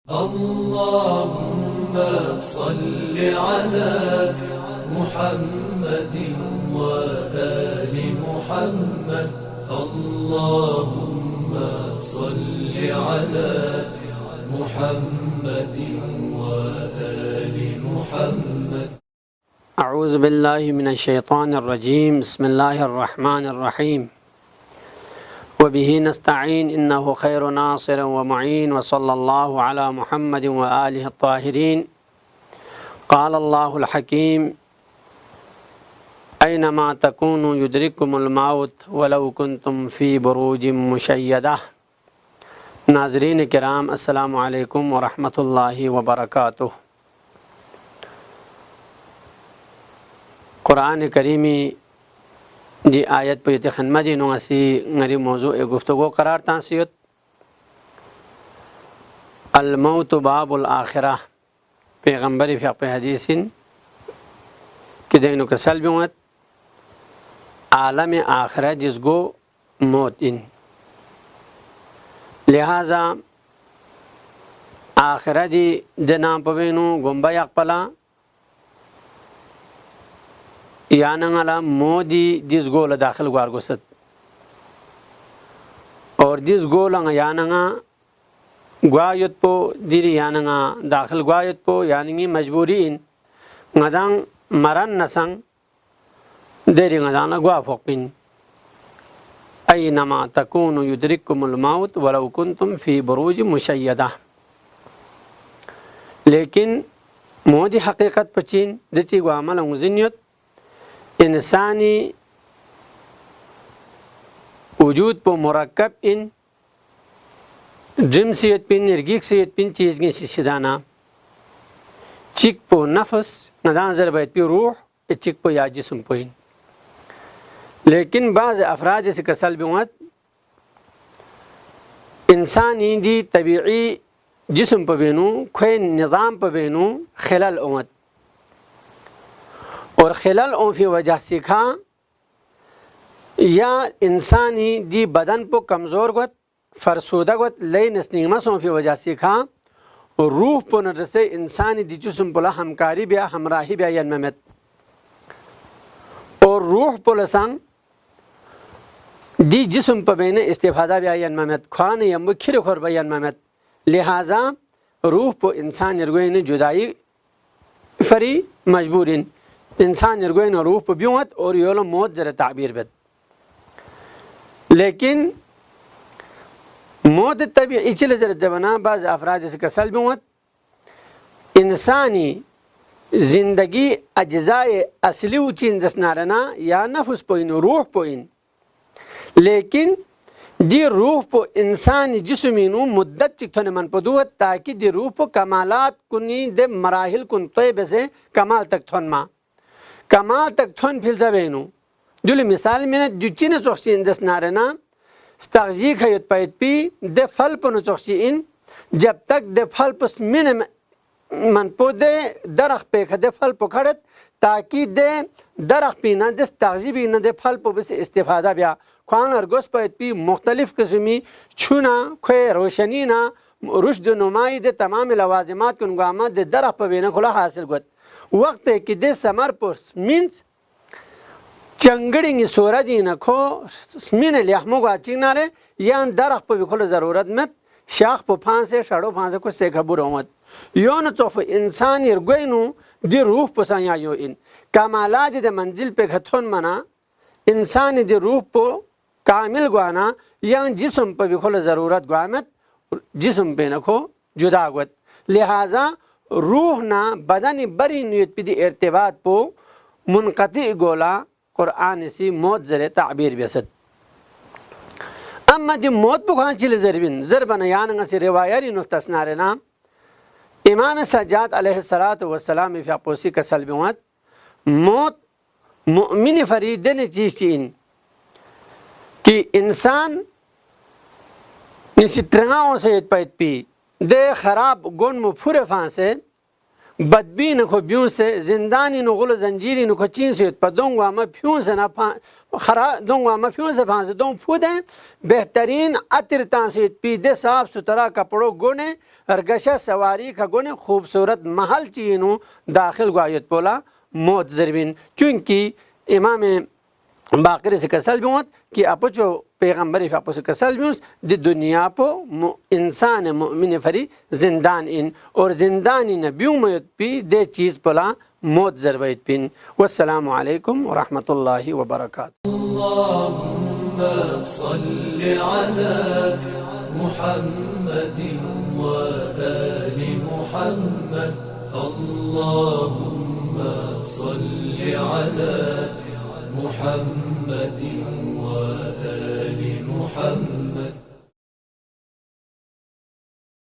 اللهم صل على محمد وآل محمد. اللهم صل على محمد وآل محمد. أعوذ بالله من الشيطان الرجيم. بسم الله الرحمن الرحيم. وبه نستعين إنه خير ناصر ومعين. وصلى الله على محمد وآله الطاهرين. قال الله الحكيم أينما تكونوا يدرككم الموت ولو كنتم في بروج مشيدة. नाज़रीन किराम अस्सलामु अलैकुम व रहमतुल्लाहि व बरकातुह। कुरान करीमी जी आयत पर खिदमत नसी गरीब मौजू गुफ्तगू करार तासीत अल-मौत बाबुल आखिरा पैगम्बर फ़िक़ हदीसिन कि दैन कसल बिमत आलम आखिरा जिसगो मौत इन लिहाजा आखिरा दी दनाम पवेनु गुम्बा यकपला यानंगला मोदी दिस गोल दाखिल गुआर गुसत और दिस गोलंग यानंगा गुआयत पो दिरी यानंगा दाखिल गुआयत पो यानंगी मजबूरी इन ngadaŋ maran nasaŋ deri ngadaŋ la guआ फोकपिन أينما تكونوا يدرككم الموت ولو كنتم في بروج مشيدة. लेकिन मोदी हकीकत पचीन दची गुआमल उजिन्यत इंसानी वजूद पर मुरक्कब इन ड्रीम सेहत पिन निर्गिक सेहत पिन चीज़ की शिदाना चिक पो नफस नदान ज़रबैत पी रूह चिक पो या जिस्म पोइन. लेकिन बाज़ अफराद से कसल बिमत इंसानी दी तबीई जिस्म पर बेनू खे निज़ाम पर बेनू खलल उमत और खलल की वजह से खा या इंसानी दी बदन पर कमज़ोर गत फरसूदा गत लई नस्नीमसों की वजह से खा और रूह पर नरसे इंसानी दी जिस्म पर हमकारी बिया हमराही बिया यन्मत और रूह पर लसंग दी जिस्म पर बेने इस्तिफादा बिया यन्मत खान यम खिर खोर बिया यन्मत. लिहाजा रूह पर इंसान निर्गोइन जुदाई फरी मजबूरिन इंसान निर्गोइन रूह पर ब्यूमत और योलो मौत जरा ताबीर बद. लेकिन मौत तभी इचले जरा जबना बाज़ अफराद से कसल ब्यूमत इंसानी जिंदगी अज्जाए असली उचिन जसनारना या नफस पोइन रूह पोइन. लेकिन दी रूह पो इंसानी जिस्मीनु मुद्दत चिकथने मन पदुवत ताकि दी रूह पो कमालात कुनी दे मराहिल कुन तोयबे से कमाल तक थन मा कमाल तक थन फिल जबेनु जुली मिसाल में जुचिने चोक्सी इन जस नारेना स्तागजी खयत पैत पी दे फल पनो चोक्सी इन जब तक दे फल पस मिने मन पो दे दरख पे दे फल पो खड़त ताकि दे दरख पीना दे स्तागजी भी न दे फल पो बस इस्तिफादा बिया खान और गोस पैत पी मुख्तलिफ किस्मी छुना खे रोशनी ना रुश्द नुमाई दे तमाम लवाजिमात कुनगामा दे दरख पे बेना खुला हासिल गत वक्त है कि दे समर पुस मीन्स चंगड़िंग सोराजी न खो स्मिन लियामो गाची नारे यान दरख पे भी खुला ज़रूरत मत शाख पे फांसे शड़ो फांसे कुछ से खबर होमत योन चौफ इंसान यरगोइनु दे रूह पसाया यो इन कमालाज दे मंजिल पे खतौन मना इंसान दे रूह पो कामिल गुआना यान जिस्म पे भी खुला ज़रूरत गुआमत जिस्म पे न खो जुदागत. लिहाजा रूह ना बदनी बरी नियत पी दी इर्तिबात पो मुनक़ती गोला कुरान सी मौत ज़रे ताबीर बेसद. अम्मा दी मौत पो खान चिल ज़रबिन ज़रबन यानंगा से रिवायरी नुस्तस नारे नाम इमाम सज्जाद अलैहिस्सलातु वस्सलाम फ़िक़पोसी कसल बिमत मौत मुमिन फरीद ने चीज़ चीन कि इंसान इसी ट्रंगाओं से पैत पी दे खराब गुन मुफुर फांसे बदबी न खो ब्यूं से जिंदानी न गुल जंजीरी न खो चीन से पदोंगा मैं फ्यूं से ना खरा दूंगा मफियों से फांस दूँ फूदें बेहतरीन अतर तांसीत पीदे साफ सुथरा कपड़ों गुने रगशा सवारी का गुने खूबसूरत महल चीनू दाखिल गुआयत पोला मौत जरबिन चूँकि इमाम बाकर से कसल भी कि अपो जो पैगम्बरी अपो से कसल भी दी दुनिया पो इंसान मुमिन फरी जिंदान इन और जिंदान इन ब्यूमयत पी दे चीज़ पोला मौत जरबैत पिन। वस्सलामु अलैकुम व रहमतुल्लाहि व बरकातुहू। अल्लाहुम्मा सल्लि अला मुहम्मदिन व आलि मुहम्मद। अल्लाहुम्मा सल्लि अला मुहम्मदिन व आलि मुहम्मद।